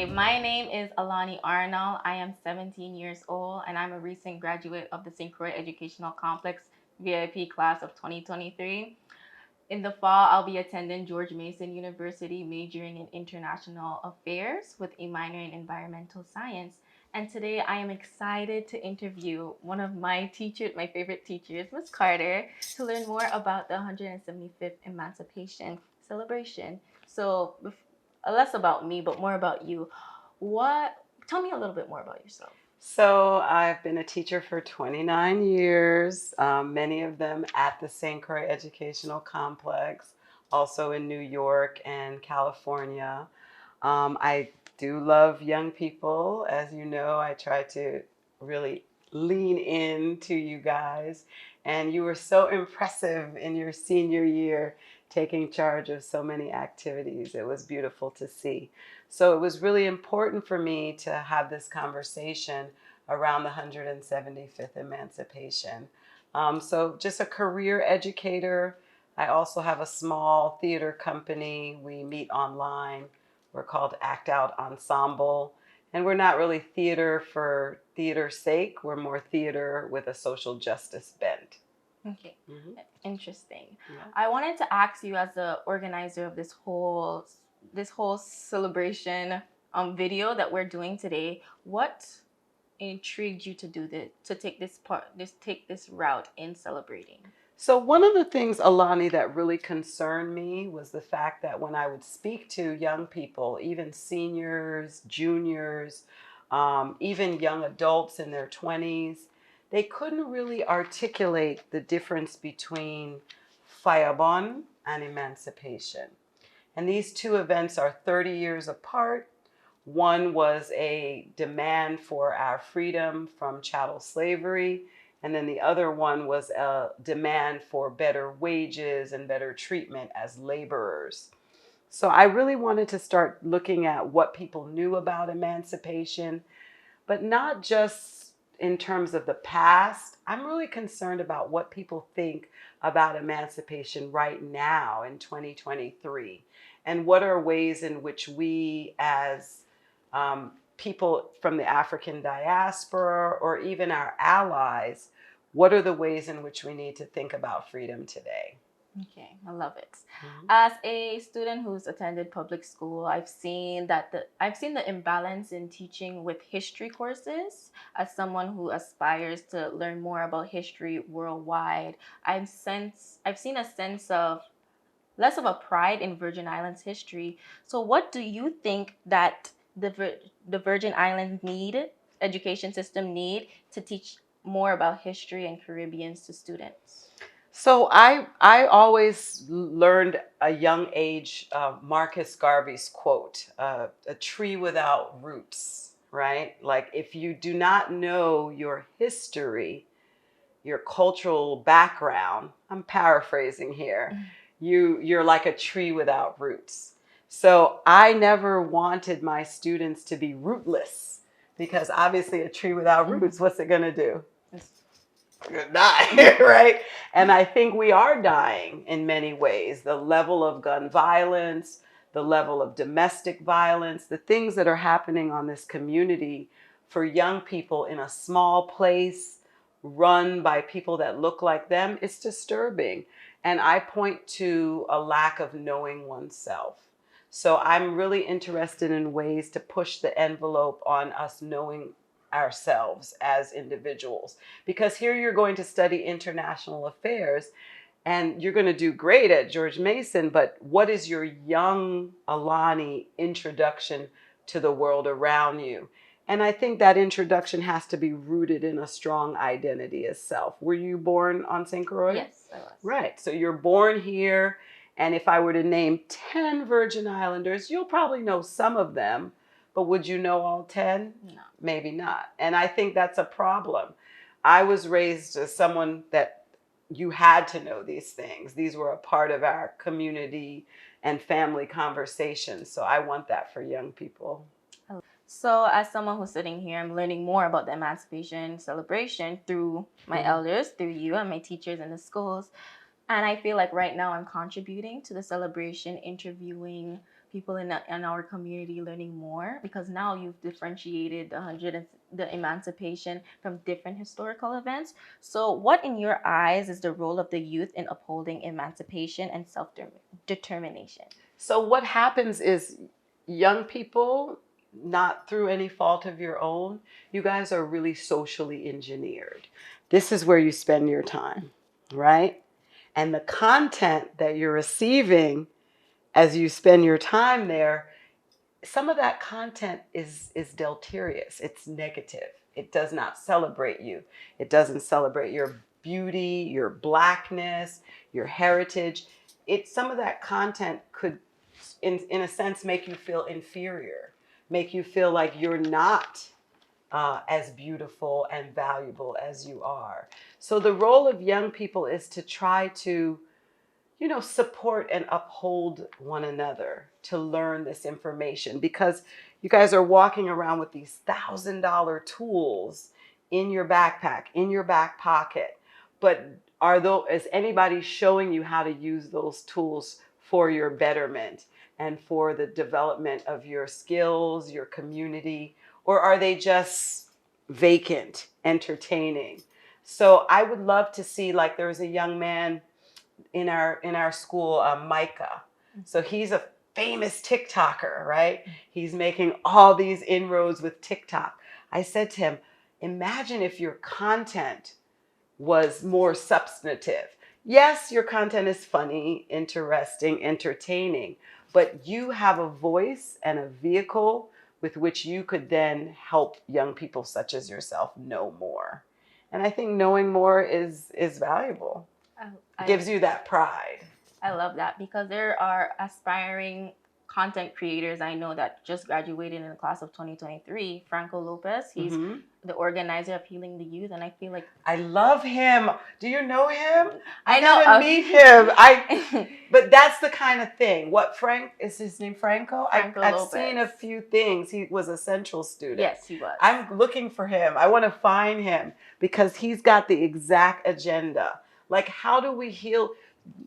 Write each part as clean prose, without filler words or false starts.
Hi, my name is Alani Arnold. I am 17 years old and I'm a recent graduate of the St. Croix Educational Complex VIP class of 2023. In the fall, I'll be attending George Mason University, majoring in international affairs with a minor in environmental science. And today I am excited to interview one of my teachers, my favorite teachers, Miss Carter, to learn more about the 175th Emancipation celebration. So, less about me, but more about you. What? Tell me a little bit more about yourself. So I've been a teacher for 29 years, many of them at the St. Croix Educational Complex, also in New York and California. I do love young people. As you know, I try to really lean into you guys. And you were so impressive in your senior year, taking charge of so many activities. It was beautiful to see. So it was really important for me to have this conversation around the 175th Emancipation. So just a career educator. I also have a small theater company. We meet online. We're called Act Out Ensemble. And we're not really theater for theater's sake. We're more theater with a social justice bent. Okay, interesting. Yeah. I wanted to ask you, as the organizer of this whole celebration video that we're doing today, what intrigued you to do this, to take this route in celebrating? So one of the things, Alani, that really concerned me was the fact that when I would speak to young people, even seniors, juniors, even young adults in their 20s, they couldn't really articulate the difference between Fayabon and emancipation. And these two events are 30 years apart. One was a demand for our freedom from chattel slavery, and then the other one was a demand for better wages and better treatment as laborers. So I really wanted to start looking at what people knew about emancipation, but not just in terms of the past. I'm really concerned about what people think about emancipation right now in 2023, and what are ways in which we as people from the African diaspora or even our allies, what are the ways in which we need to think about freedom today? Okay, I love it. Mm-hmm. As a student who's attended public school, I've seen the imbalance in teaching with history courses. As someone who aspires to learn more about history worldwide, I've seen a sense of less of a pride in Virgin Islands history. So what do you think that the Virgin Islands education system need to teach more about history and Caribbeans to students? So I always learned a young age Marcus Garvey's quote, "A tree without roots." Right? Like if you do not know your history, your cultural background, I'm paraphrasing here, you're like a tree without roots. So I never wanted my students to be rootless, because obviously a tree without roots, what's it going to do? Die, right? And I think we are dying in many ways. The level of gun violence, the level of domestic violence, the things that are happening on this community for young people in a small place run by people that look like them, it's disturbing. And I point to a lack of knowing oneself. So I'm really interested in ways to push the envelope on us knowing ourselves as individuals, because here you're going to study international affairs and you're going to do great at George Mason, but what is your young Alani introduction to the world around you? And I think that introduction has to be rooted in a strong identity as self. Were you born on St. Croix? Yes, I was. Right. So you're born here. And if I were to name 10 Virgin Islanders, you'll probably know some of them, but would you know all 10? No. Maybe not. And I think that's a problem. I was raised as someone that you had to know these things. These were a part of our community and family conversations. So I want that for young people. So, as someone who's sitting here, I'm learning more about the Emancipation celebration through my elders, through you and my teachers in the schools. And I feel like right now I'm contributing to the celebration, interviewing people in our community learning more, because now you've differentiated the emancipation from different historical events. So, what in your eyes is the role of the youth in upholding emancipation and self determination? So what happens is young people, not through any fault of your own, you guys are really socially engineered. This is where you spend your time, right? And the content that you're receiving as you spend your time there, some of that content is deleterious. It's negative. It does not celebrate you. It doesn't celebrate your beauty, your blackness, your heritage. Some of that content could in a sense make you feel inferior, make you feel like you're not as beautiful and valuable as you are. So the role of young people is to try to, support and uphold one another to learn this information, because you guys are walking around with these $1,000 tools in your backpack, in your back pocket. But is anybody showing you how to use those tools for your betterment and for the development of your skills, your community, or are they just vacant, entertaining? So I would love to see, like, there was a young man in our school, Micah. So he's a famous TikToker, right? He's making all these inroads with TikTok. I said to him, imagine if your content was more substantive. Yes, your content is funny, interesting, entertaining, but you have a voice and a vehicle with which you could then help young people such as yourself know more. And I think knowing more is valuable. Gives you that pride. I love that, because there are aspiring content creators I know that just graduated in the class of 2023. Franco Lopez, he's the organizer of Healing the Youth, and I feel like I love him. Do you know him? I know. Gotta meet him. But that's the kind of thing. What Frank is his name? Franco. Franco I've Lopez. seen a few things. He was a Central student. Yes, he was. I'm looking for him. I want to find him because he's got the exact agenda. Like, how do we heal?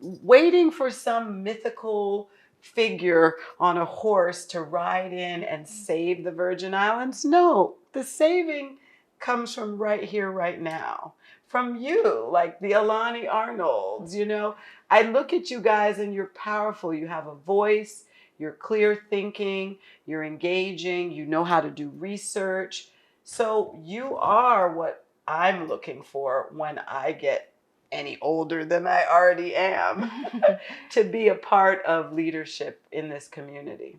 Waiting for some mythical figure on a horse to ride in and save the Virgin Islands? No, the saving comes from right here, right now. From you, like the Alani Arnolds, I look at you guys and you're powerful. You have a voice, you're clear thinking, you're engaging, you know how to do research. So you are what I'm looking for when I get any older than I already am to be a part of leadership in this community.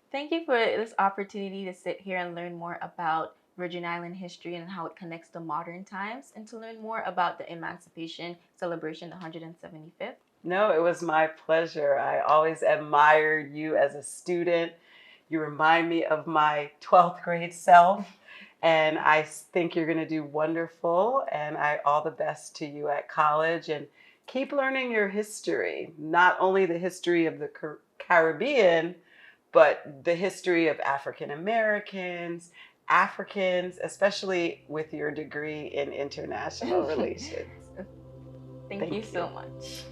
Thank you for this opportunity to sit here and learn more about Virgin Island history and how it connects to modern times, and to learn more about the Emancipation Celebration, the 175th. No, it was my pleasure. I always admired you as a student. You remind me of my 12th grade self. And I think you're going to do wonderful. And all the best to you at college. And keep learning your history, not only the history of the Caribbean, but the history of African Americans, especially with your degree in international relations. Thank you so much.